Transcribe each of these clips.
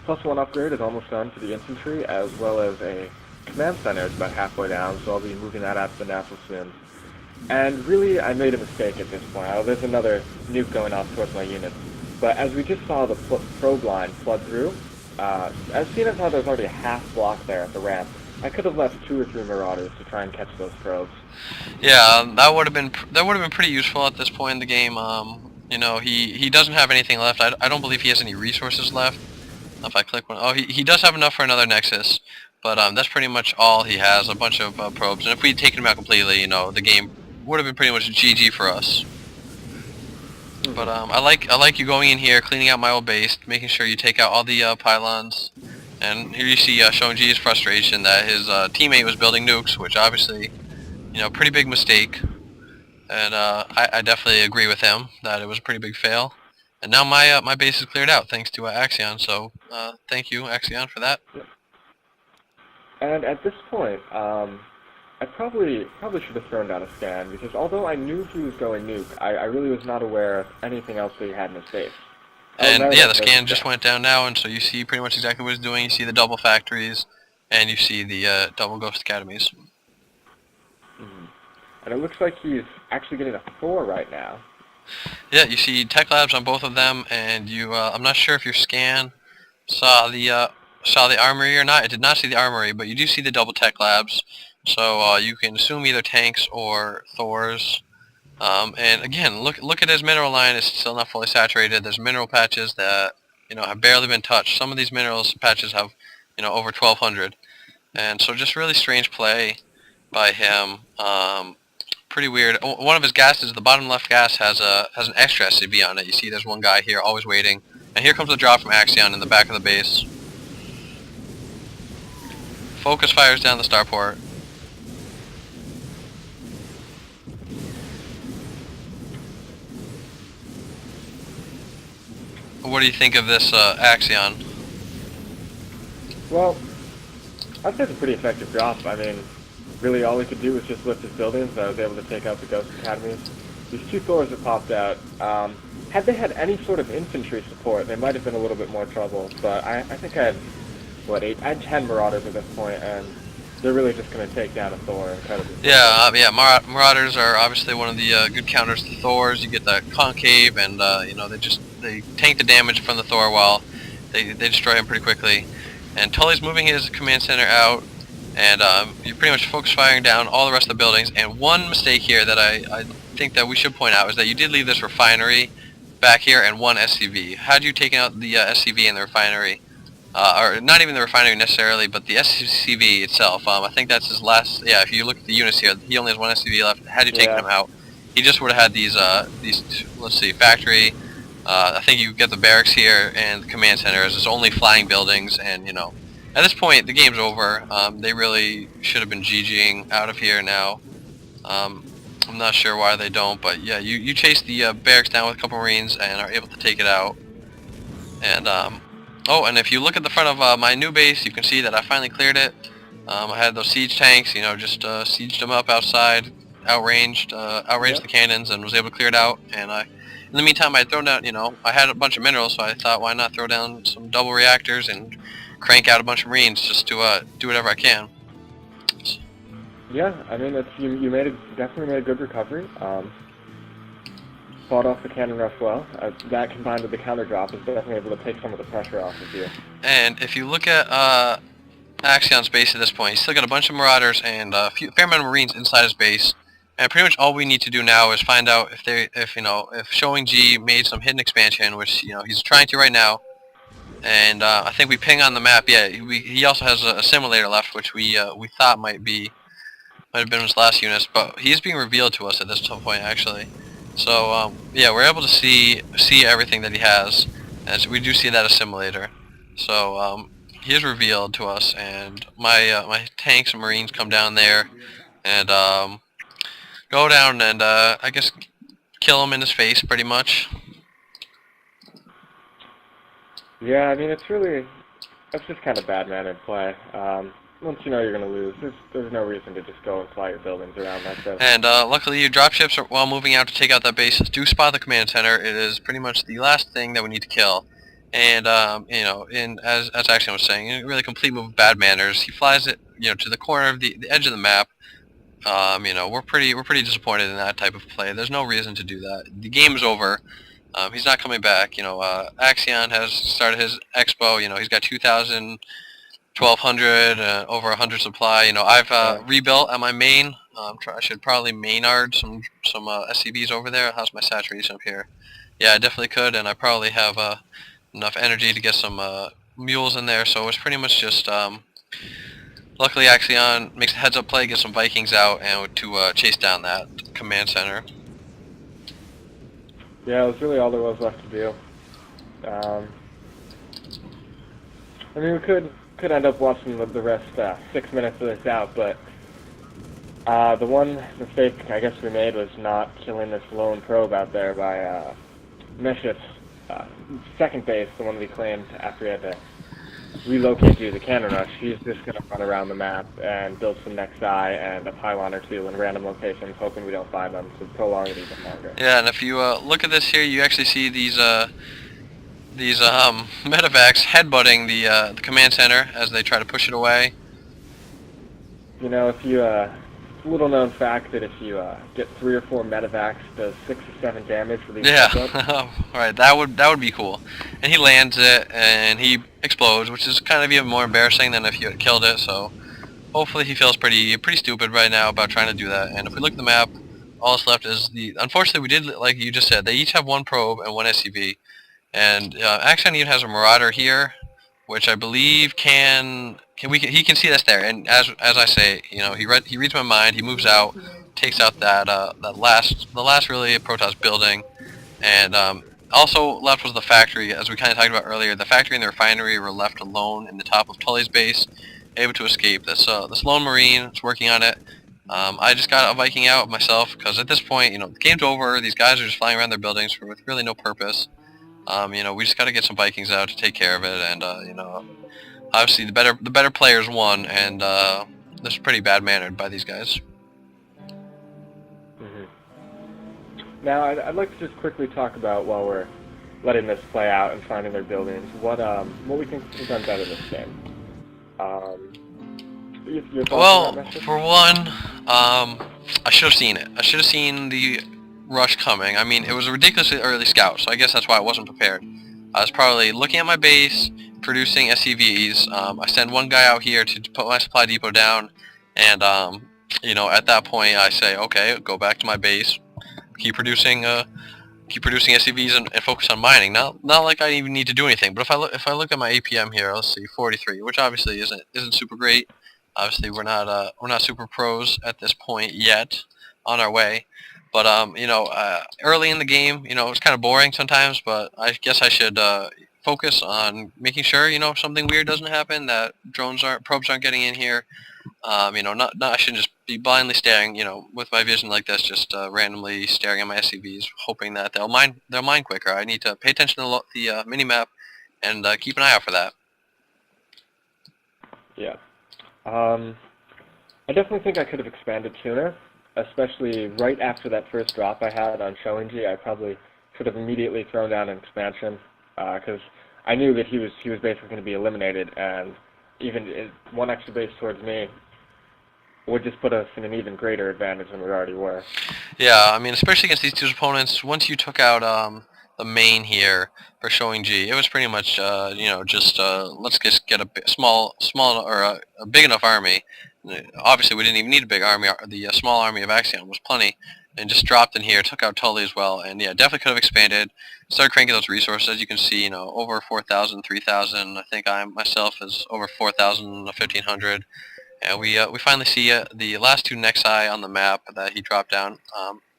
+1 upgrade is almost done to the infantry, as well as a command center is about halfway down, so I'll be moving that out to the natural soon. And really, I made a mistake at this point. There's another nuke going off towards my units. But as we just saw the probe line flood through, as seen as how there's already a half block there at the ramp, I could have left 2 or 3 Marauders to try and catch those probes. Yeah, that would have been pretty useful at this point in the game. You know, he doesn't have anything left. I don't believe he has any resources left. If I click one, oh, he does have enough for another Nexus, but that's pretty much all he has. A bunch of probes, and if we had taken him out completely, you know, the game would have been pretty much GG for us. But I like you going in here, cleaning out my old base, making sure you take out all the pylons. And here you see showing G's frustration that his teammate was building nukes, which obviously, you know, pretty big mistake. And I definitely agree with him that it was a pretty big fail. And now my base is cleared out thanks to Axion. So thank you, Axion, for that. And at this point, I probably should have thrown down a scan, because although I knew he was going nuke, I really was not aware of anything else that he had in his base. And yeah, the scan just went down now, and so you see pretty much exactly what he's doing. You see the double factories, and you see the double ghost academies. And it looks like he's actually getting a 4 right now. Yeah, you see tech labs on both of them, and you I'm not sure if your scan saw the armory or not. It did not see the armory, but you do see the double tech labs. So you can assume either tanks or Thors. And again, look at his mineral line. It's still not fully saturated. There's mineral patches that, you know, have barely been touched. Some of these minerals patches have, you know, over 1,200, and so just really strange play by him. Pretty weird. One of his gases, the bottom left gas, has an extra SCV on it. You see, there's one guy here always waiting, and here comes the drop from Axion in the back of the base. Focus fires down the starport. What do you think of this Axion? Well, I'd say it's a pretty effective drop. I mean, really all he could do was just lift his buildings, and I was able to take out the Ghost Academies. These 2 Thors that popped out, had they had any sort of infantry support, they might have been a little bit more trouble, but I think I had, I had 10 Marauders at this point, and they're really just going to take down a Thor incredibly. Yeah, Marauders are obviously one of the good counters to Thors. You get the concave, and you know, they tank the damage from the Thor while they destroy him pretty quickly. And Tully's moving his command center out, and you're pretty much focus firing down all the rest of the buildings. And one mistake here that I think that we should point out is that you did leave this refinery back here and 1 SCV. Had you taken out the SCV in the refinery, or not even the refinery necessarily, but the SCV itself, I think that's his last. Yeah, if you look at the units here, he only has 1 SCV left. Had you taken him out, he just would have had these let's see, factory. I think you get the barracks here and the command center as his only flying buildings, and you know, at this point the game's over. They really should have been GGing out of here now. I'm not sure why they don't, but yeah, you chase the barracks down with a couple Marines and are able to take it out. And oh, and if you look at the front of my new base, you can see that I finally cleared it. I had those siege tanks, you know, just sieged them up outside, outranged the cannons, and was able to clear it out. And in the meantime, I had thrown down, you know, I had a bunch of minerals, so I thought, why not throw down some double reactors and crank out a bunch of Marines just to do whatever I can. Yeah, I mean, you definitely made a good recovery. Fought off the cannon rush well. That combined with the counter drop is definitely able to take some of the pressure off of you. And if you look at Axion's base at this point, he's still got a bunch of Marauders and a fair amount of Marines inside his base. And pretty much all we need to do now is find out if Showing G made some hidden expansion, which, you know, he's trying to right now. And I think we ping on the map. Yeah, he also has a simulator left, which we thought might have been his last units, but he's being revealed to us at this point actually. So yeah, we're able to see everything that he has, and we do see that assimilator. So he is revealed to us, and my tanks and Marines come down there and go down and I guess kill him in his face pretty much. Yeah, I mean, it's just kind of bad-mannered play. Once you know you're going to lose, there's no reason to just go and fly your buildings around like this. And luckily your dropships, while moving out to take out that base, do spot the command center. It is pretty much the last thing that we need to kill. And as Axiom was saying, a really complete move of bad manners. He flies it, to the corner of the edge of the map. We're pretty disappointed in that type of play. There's no reason to do that. The game's over. He's not coming back. Axion has started his expo. He's got 2,000, 1,200, over 100 supply. I've Right. rebuilt at my main. I should probably mainard some SCVs over there. How's my saturation up here? Yeah, I definitely could, and I probably have enough energy to get some mules in there. So it's pretty much just luckily Axion makes a heads-up play, get some Vikings out, and to chase down that command center. Yeah, that's really all there was left to do. Um, I mean, we could end up watching the rest 6 minutes of this out, but the one mistake I guess we made was not killing this lone probe out there by Miship's second base, the one we claimed after we had to relocate due to the cannon rush. He's just going to run around the map and build some next eye and a pylon or two in random locations, hoping we don't find them to prolong it even longer. Yeah, and if you look at this here, you actually see these medevacs headbutting the command center as they try to push it away. If you, it's a little known fact that if you get 3 or 4 medevacs, does 6 or 7 damage for these headshots. Yeah, right. That would be cool. And he lands it, and he explodes, which is kind of even more embarrassing than if you had killed it. So hopefully he feels pretty stupid right now about trying to do that. And if we look at the map, all that's left is Unfortunately, we did, like you just said, they each have one probe and one SCV. And Axion even has a Marauder here, which I believe he can see us there. And as I say, he reads my mind. He moves out, takes out the last really Protoss building, and also left was the factory. As we kind of talked about earlier, the factory and the refinery were left alone in the top of Tully's base, able to escape. This lone Marine is working on it. I just got a Viking out myself because at this point, the game's over. These guys are just flying around their buildings with really no purpose. We just got to get some Vikings out to take care of it, and obviously the better players won, and this is pretty bad mannered by these guys. hmm Now, I'd like to just quickly talk about, while we're letting this play out and finding their buildings, what we think we've done better this game. Your thoughts on Well, that, Messi? for one, I should have seen it. I should have seen the rush coming. I mean, it was a ridiculously early scout, so I guess that's why I wasn't prepared. I was probably looking at my base, producing SCVs. I send one guy out here to put my supply depot down, and at that point I say, okay, go back to my base, keep producing SCVs and focus on mining. Not like I even need to do anything. But if I look at my APM here, let's see, 43, which obviously isn't super great. Obviously we're not super pros at this point yet, on our way. But early in the game, it's kind of boring sometimes. But I guess I should focus on making sure something weird doesn't happen, that probes aren't getting in here. I shouldn't just be blindly staring, with my vision like this, just randomly staring at my SCVs, hoping that they'll mine quicker. I need to pay attention to the mini map and keep an eye out for that. Yeah. I definitely think I could have expanded sooner, especially right after that first drop I had on Shoinji. I probably should have immediately thrown down an expansion, because I knew that he was basically going to be eliminated, and even one extra base towards me would just put us in an even greater advantage than we already were. Yeah, I mean, especially against these two opponents, once you took out the main here for showing G, it was pretty much just let's just get a small or a big enough army. Obviously, we didn't even need a big army. The small army of Axion was plenty, and just dropped in here, took out Tully as well, and yeah, definitely could have expanded. Started cranking those resources. As you can see, over 4,000, 3,000. I think I myself is over 4,000, 1,500. And we finally see the last two Nexi on the map that he dropped down.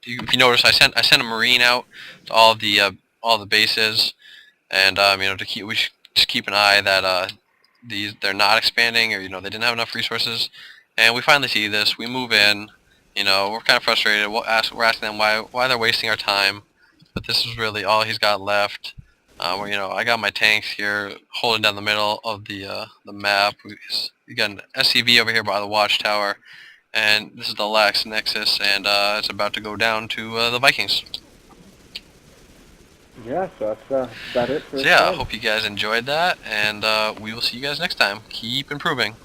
If you notice, I sent a Marine out to all the bases, and we should just keep an eye that they're not expanding, or they didn't have enough resources. And we finally see this. We move in. We're kind of frustrated. We're asking them why they're wasting our time, but this is really all he's got left. I got my tanks here holding down the middle of the map. We got an SCV over here by the watchtower, and this is the Lax Nexus, and it's about to go down to the Vikings. Yeah, so that's about it for So this yeah, I time. hope you guys enjoyed that, and we will see you guys next time. Keep improving.